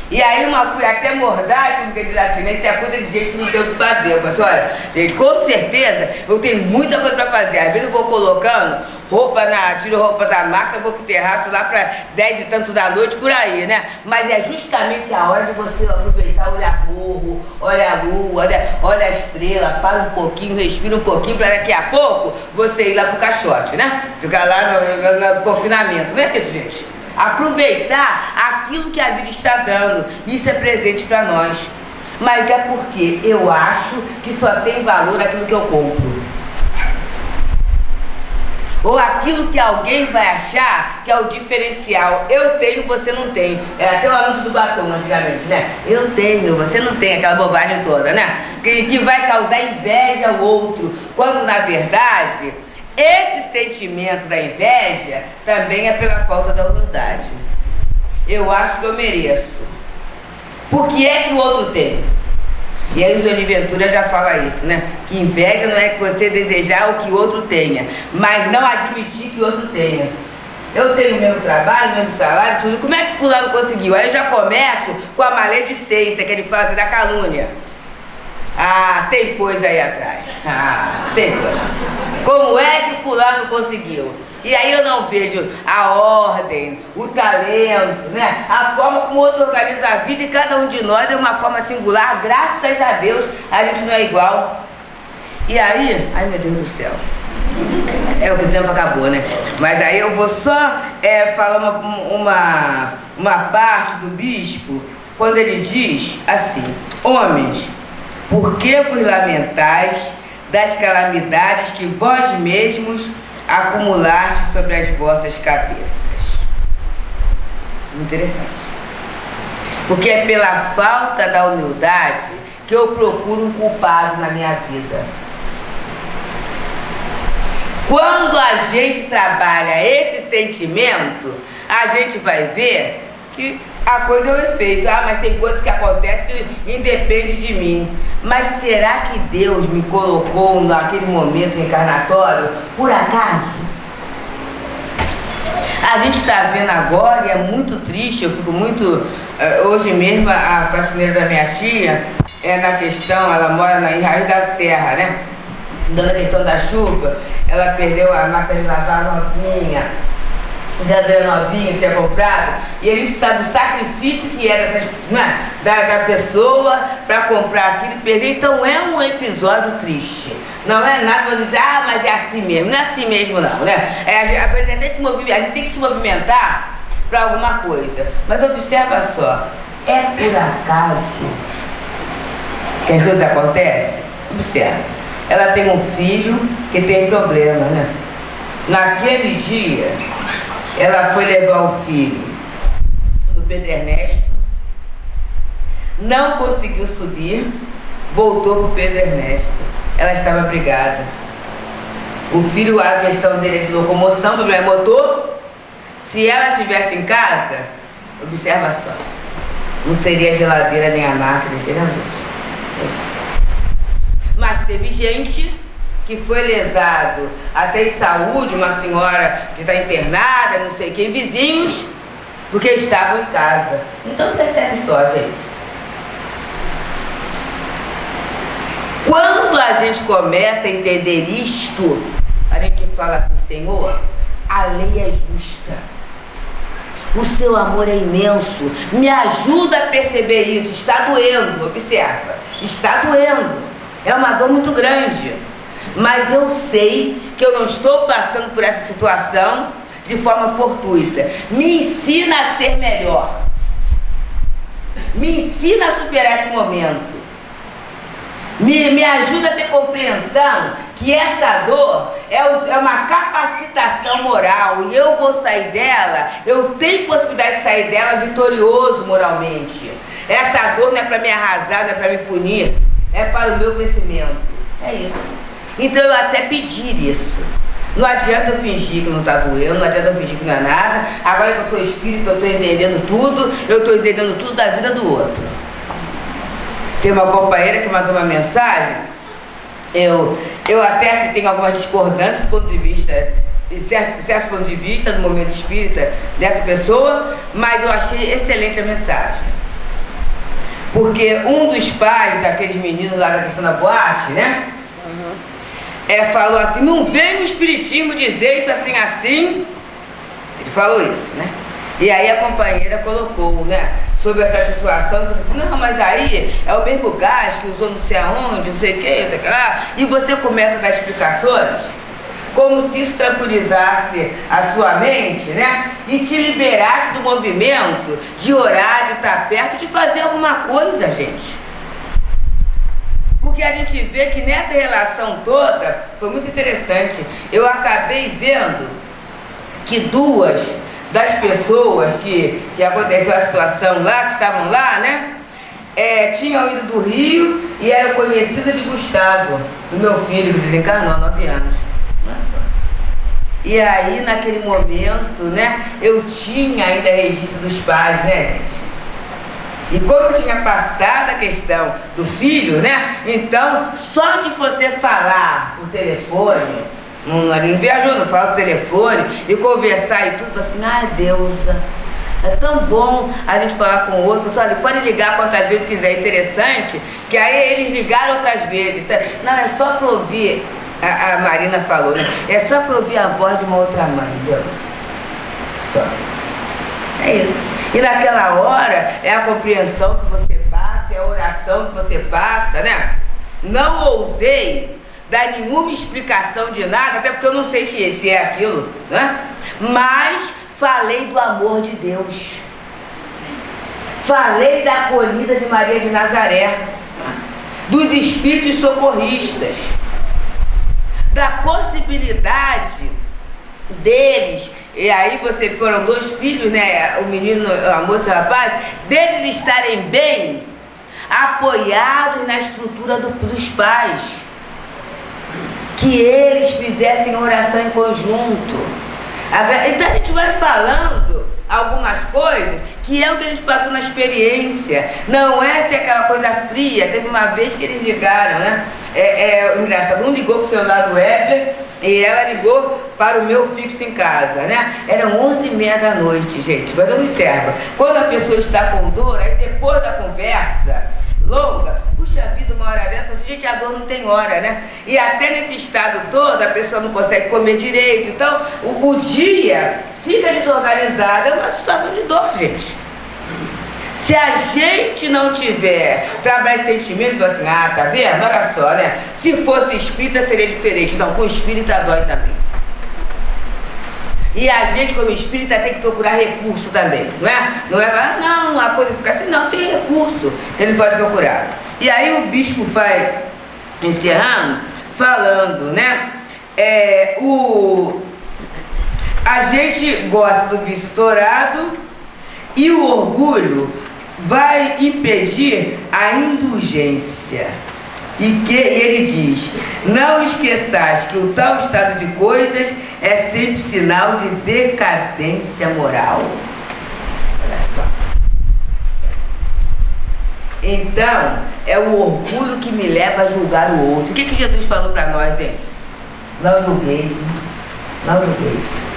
E aí fui até mordaz, porque diz assim, né? Isso é coisa de gente que não tem o que fazer. Eu falei assim, olha, gente, com certeza eu tenho muita coisa pra fazer. Às vezes eu vou colocando tiro roupa da máquina, vou pro terraço lá pra 10 e tanto da noite, por aí, né? Mas é justamente a hora de você aproveitar, olhar morro, olha a lua, olha a estrela, para um pouquinho, respira um pouquinho, pra daqui a pouco você ir lá pro caixote, né? Ficar lá no confinamento, não é isso, gente? Aproveitar aquilo que a vida está dando, isso é presente para nós. Mas é porque eu acho que só tem valor aquilo que eu compro. Ou aquilo que alguém vai achar que é o diferencial. Eu tenho, você não tem. É até o anúncio do batom antigamente, né? Eu tenho, você não tem, aquela bobagem toda, né? Que vai causar inveja ao outro, quando na verdade esse sentimento da inveja também é pela falta da humildade. Eu acho que eu mereço. Por que é que o outro tem? E aí o Zoni Ventura já fala isso, né? Que inveja não é que você desejar o que o outro tenha, mas não admitir que o outro tenha. Eu tenho o mesmo trabalho, o mesmo salário, tudo. Como é que fulano conseguiu? Aí eu já começo com a maledicência que ele fala da calúnia. Ah, tem coisa aí atrás. Ah, tem coisa. Como é que fulano conseguiu? E aí eu não vejo a ordem, o talento, né? A forma como o outro organiza a vida, e cada um de nós é uma forma singular. Graças a Deus a gente não é igual. E aí, ai meu Deus do céu, é o que o tempo acabou, né? Mas aí eu vou só falar uma parte do bispo, quando ele diz assim: homens, por que vos lamentais das calamidades que vós mesmos acumulastes sobre as vossas cabeças? Interessante. Porque é pela falta da humildade que eu procuro um culpado na minha vida. Quando a gente trabalha esse sentimento, a gente vai ver que a coisa é o efeito. Ah, mas tem coisas que acontecem que independem de mim. Mas será que Deus me colocou naquele momento encarnatório por acaso? A gente está vendo agora, e é muito triste, eu fico muito... hoje mesmo a faxineira da minha tia, na questão, ela mora em Raiz da Serra, né? Dando a questão da chuva, ela perdeu a máquina de lavar novinha, já deu novinha, tinha comprado, e a gente sabe o sacrifício que é da pessoa para comprar aquilo e perder. Então é um episódio triste. Não é nada para dizer, ah, mas é assim mesmo. Não é assim mesmo não, né? A gente tem que se movimentar para alguma coisa. Mas observa só, é por acaso que as coisas acontecem? Observa. Ela tem um filho que tem problema, né? Naquele dia, ela foi levar o filho no Pedro Ernesto. não conseguiu subir, voltou para o Pedro Ernesto. Ela estava brigada. O filho, a questão dele é de locomoção, problema motor. Se ela estivesse em casa, observa só, não seria a geladeira nem a máquina, entendeu, gente? Mas teve gente que foi lesado até em saúde, uma senhora que está internada, não sei quem, vizinhos, porque estavam em casa. Então percebe só, gente. Quando a gente começa a entender isto, a gente fala assim, Senhor, a lei é justa. O seu amor é imenso. Me ajuda a perceber isso. Está doendo, observa. Está doendo. É uma dor muito grande. Mas eu sei que eu não estou passando por essa situação de forma fortuita. Me ensina a ser melhor. Me ensina a superar esse momento. Me ajuda a ter compreensão que essa dor é uma capacitação moral e eu vou sair dela, eu tenho possibilidade de sair dela vitorioso moralmente. Essa dor não é para me arrasar, não é para me punir, é para o meu crescimento. É isso. Então eu até pedir isso. Não adianta eu fingir que não está doendo, não adianta eu fingir que não é nada. Agora que eu sou espírito, eu estou entendendo tudo, eu estou entendendo tudo da vida do outro. Tem uma companheira que mandou uma mensagem, eu até tenho algumas discordâncias do ponto de vista, certo ponto de vista do momento espírita dessa pessoa, mas eu achei excelente a mensagem. Porque um dos pais daqueles meninos lá da questão da boate, né? Falou assim, não vem o espiritismo dizer isso assim, assim. Ele falou isso, né? E aí a companheira colocou, né? Sobre essa situação, não, mas aí é o mesmo gás que usou não sei aonde, não sei o que, sei lá, e você começa a dar explicações, como se isso tranquilizasse a sua mente, né? E te liberasse do movimento de orar, de estar perto, de fazer alguma coisa, gente. Porque a gente vê que nessa relação toda, foi muito interessante, eu acabei vendo que duas das pessoas que aconteceu a situação lá, que estavam lá, né? Tinham ido do Rio e eram conhecidas de Gustavo, do meu filho que desencarnou há 9 anos. E aí, naquele momento, né? Eu tinha ainda registro dos pais, né, gente? E como eu tinha passado a questão do filho, né? Então, só de você falar por telefone, não viajou, não fala por telefone e conversar e tudo, fala assim, ai Deusa, é tão bom a gente falar com o outro, olha, pode ligar quantas vezes quiser, interessante, que aí eles ligaram outras vezes, não, é só para ouvir, a Marina falou, né? É só para ouvir a voz de uma outra mãe, Deus. Só. É isso. E naquela hora é a compreensão que você passa, é a oração que você passa, né? Não ousei dar nenhuma explicação de nada, até porque eu não sei se é aquilo, né? Mas falei do amor de Deus. Falei da acolhida de Maria de Nazaré, dos espíritos socorristas, da possibilidade deles, e aí foram 2 filhos, né? O menino, a moça e o rapaz, deles estarem bem apoiados na estrutura dos pais. Que eles fizessem oração em conjunto. Então a gente vai falando algumas coisas que é o que a gente passou na experiência. Não é ser aquela coisa fria. Teve uma vez que eles ligaram, né? Engraçado, um ligou para o celular do Weber e ela ligou para o meu fixo em casa, né? Eram 11h30 da noite, gente. Mas observa, quando a pessoa está com dor, aí depois da conversa longa, puxa vida, uma hora dessa, assim, gente, a dor não tem hora, né? E até nesse estado todo, a pessoa não consegue comer direito, então o dia fica desorganizado, é uma situação de dor, gente. Se a gente não tiver trabalho de sentimento, assim, tá vendo? Olha só, né? Se fosse espírita seria diferente, não, com espírita dói também. E a gente, como espírita, tem que procurar recurso também, não é? Não é, não, a coisa fica assim, não, tem recurso que ele pode procurar. E aí o bispo vai encerrando, falando, né? A gente gosta do vício dourado e o orgulho vai impedir a indulgência. E ele diz: não esqueçais que o tal estado de coisas é sempre sinal de decadência moral. Olha só. Então, é o orgulho que me leva a julgar o outro. O que Jesus falou para nós, hein? Não julgueis, não julgueis.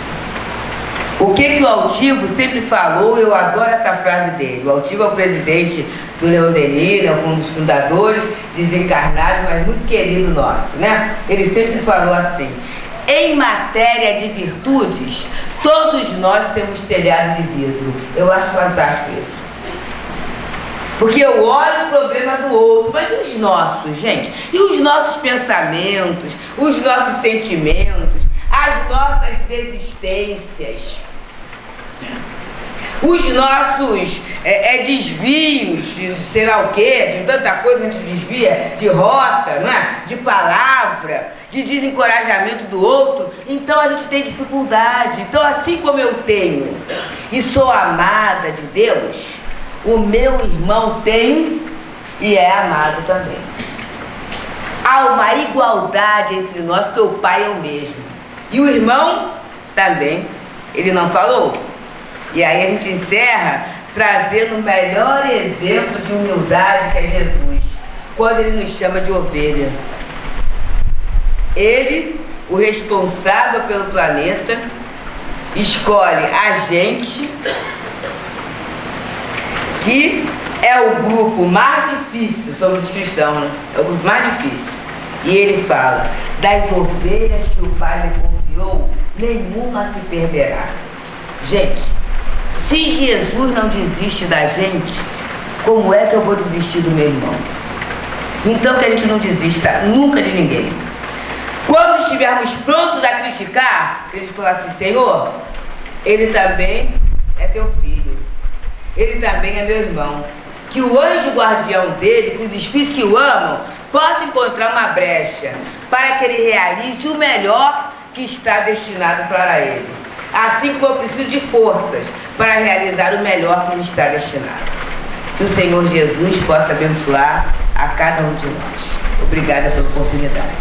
O que o Altivo sempre falou, eu adoro essa frase dele. O Altivo é o presidente do Leon Denis, é um dos fundadores, desencarnado, mas muito querido nosso, né? Ele sempre falou assim: em matéria de virtudes, todos nós temos telhado de vidro. Eu acho fantástico isso. Porque eu olho o problema do outro, mas e os nossos, gente? E os nossos pensamentos, os nossos sentimentos, as nossas desistências, os nossos desvios de sei lá o quê, de tanta coisa que a gente desvia, de rota, não é? De palavra, de desencorajamento do outro. Então a gente tem dificuldade. Então, assim como eu tenho e sou amada de Deus, o meu irmão tem e é amado também. Há uma igualdade entre nós, porque o pai é o mesmo. E o irmão também. Ele não falou? E aí a gente encerra trazendo o melhor exemplo de humildade, que é Jesus, quando ele nos chama de ovelha. Ele, o responsável pelo planeta, escolhe a gente, que é o grupo mais difícil, somos os cristãos, né? É o grupo mais difícil. E ele fala: das ovelhas que o Pai me confiou, nenhuma se perderá. Gente, se Jesus não desiste da gente, como é que eu vou desistir do meu irmão? Então que a gente não desista nunca de ninguém. Quando estivermos prontos a criticar, a gente falar assim: Senhor, ele também é teu filho, ele também é meu irmão. Que o anjo guardião dele, que os espíritos que o amam, possam encontrar uma brecha para que ele realize o melhor que está destinado para ele. Assim como eu preciso de forças para realizar o melhor que me está destinado. Que o Senhor Jesus possa abençoar a cada um de nós. Obrigada pela oportunidade.